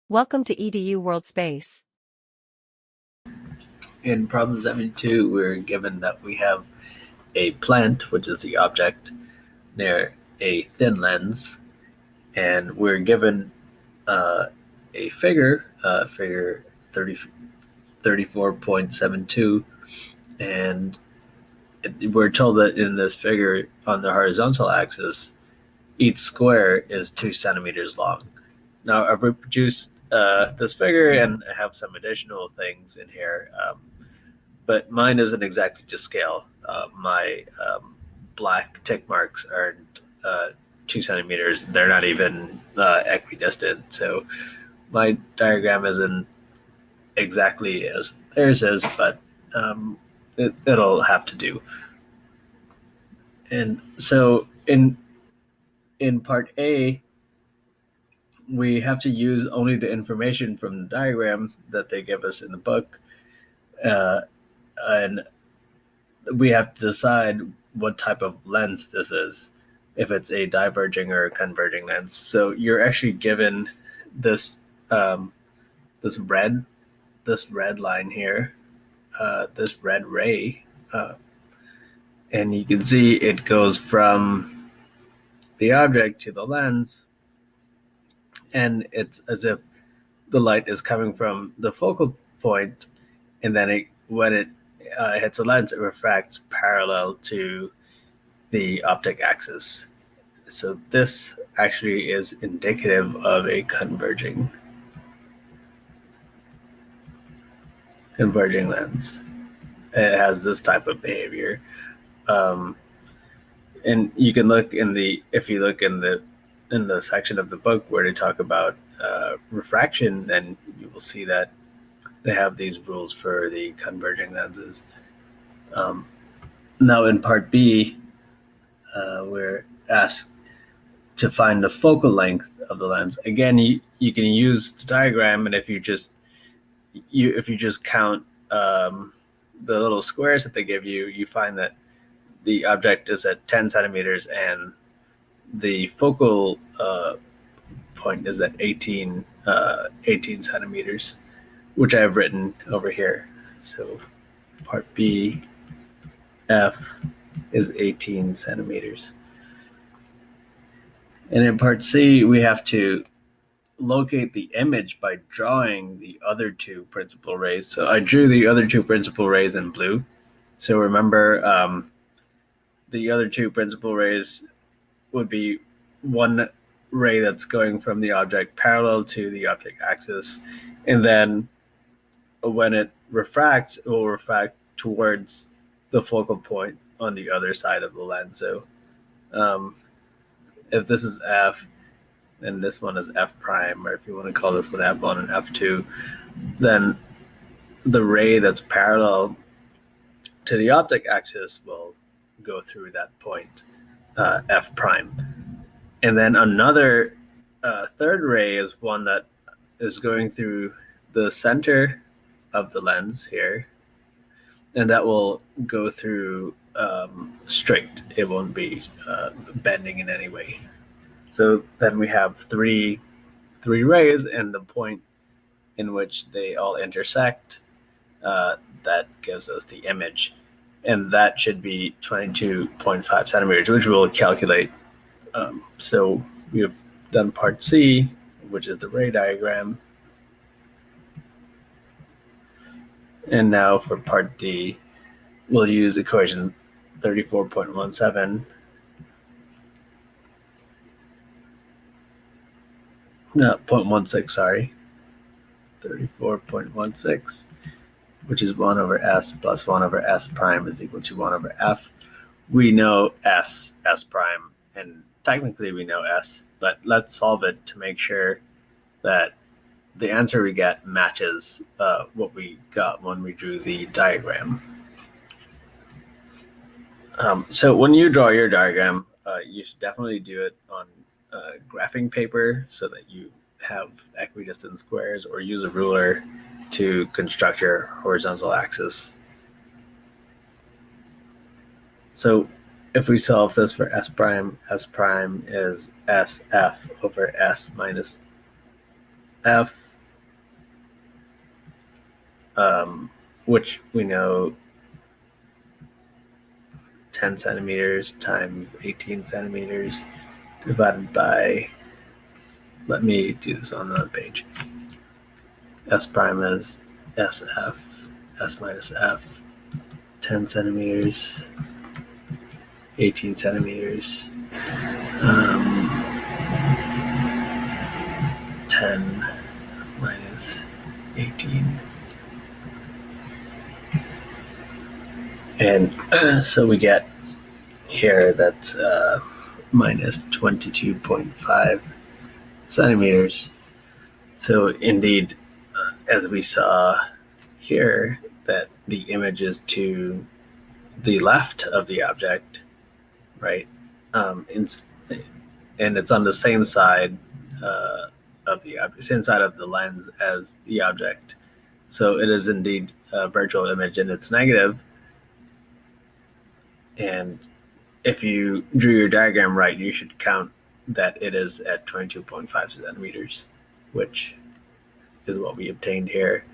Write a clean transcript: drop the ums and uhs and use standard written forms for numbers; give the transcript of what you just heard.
Welcome to EDU World Space. In problem 72, we're given that we have a plant, which is the object, near a thin lens, and we're given a figure 34.72, and we're told that in this figure on the horizontal axis, each square is 2 centimeters long. Now, I've reproduced this figure and I have some additional things in here. But mine isn't exactly to scale. My black tick marks aren't 2 centimeters. They're not even equidistant. So my diagram isn't exactly as theirs is, but it'll have to do. And so in part A, we have to use only the information from the diagram that they give us in the book, and we have to decide what type of lens this is, if it's a diverging or a converging lens. So you're actually given this this red line here, this red ray, and you can see it goes from the object to the lens, and it's as if the light is coming from the focal point, and then when it hits the lens, it refracts parallel to the optic axis. So this actually is indicative of a converging lens. It has this type of behavior, and you can look if you look in the section of the book where they talk about refraction, then you will see that they have these rules for the converging lenses. Now in part B, we're asked to find the focal length of the lens. Again, you can use the diagram, and if you just count the little squares that they give you, you find that the object is at 10 centimeters and the focal point is at 18 centimeters, which I have written over here. So part B, F is 18 centimeters. And in part C, we have to locate the image by drawing the other two principal rays. So I drew the other two principal rays in blue. So remember, the other two principal rays would be one ray that's going from the object parallel to the optic axis, and then when it refracts, it will refract towards the focal point on the other side of the lens. So if this is F, and this one is F prime, or if you want to call this one F1 and F2, then the ray that's parallel to the optic axis will go through that point, F prime. And then another third ray is one that is going through the center of the lens here, and that will go through straight. It won't be bending in any way. So then we have three rays, and the point in which they all intersect, that gives us the image. And that should be 22.5 centimeters, which we'll calculate. So we have done part C, which is the ray diagram. And now for part D, we'll use equation 34.17. No, 0.16, sorry. 34.16, which is 1 over S plus 1 over S prime is equal to 1 over F. We know S prime, and technically we know S, but let's solve it to make sure that the answer we get matches what we got when we drew the diagram. So when you draw your diagram, you should definitely do it on graphing paper so that you have equidistant squares, or use a ruler to construct your horizontal axis. So if we solve this for S prime is SF over S minus F, which we know 10 centimeters times 18 centimeters divided by, let me do this on the page. S prime is SF, S minus F, 10 centimeters, 18 centimeters, 10 minus 18. And so we get here that's minus 22.5 centimeters. So indeed, as we saw here, that the image is to the left of the object, right? And it's on the same side of the object, same side of the lens as the object. So it is indeed a virtual image, and it's negative. And if you drew your diagram right, you should count that it is at 22.5 centimeters, which is what we obtained here.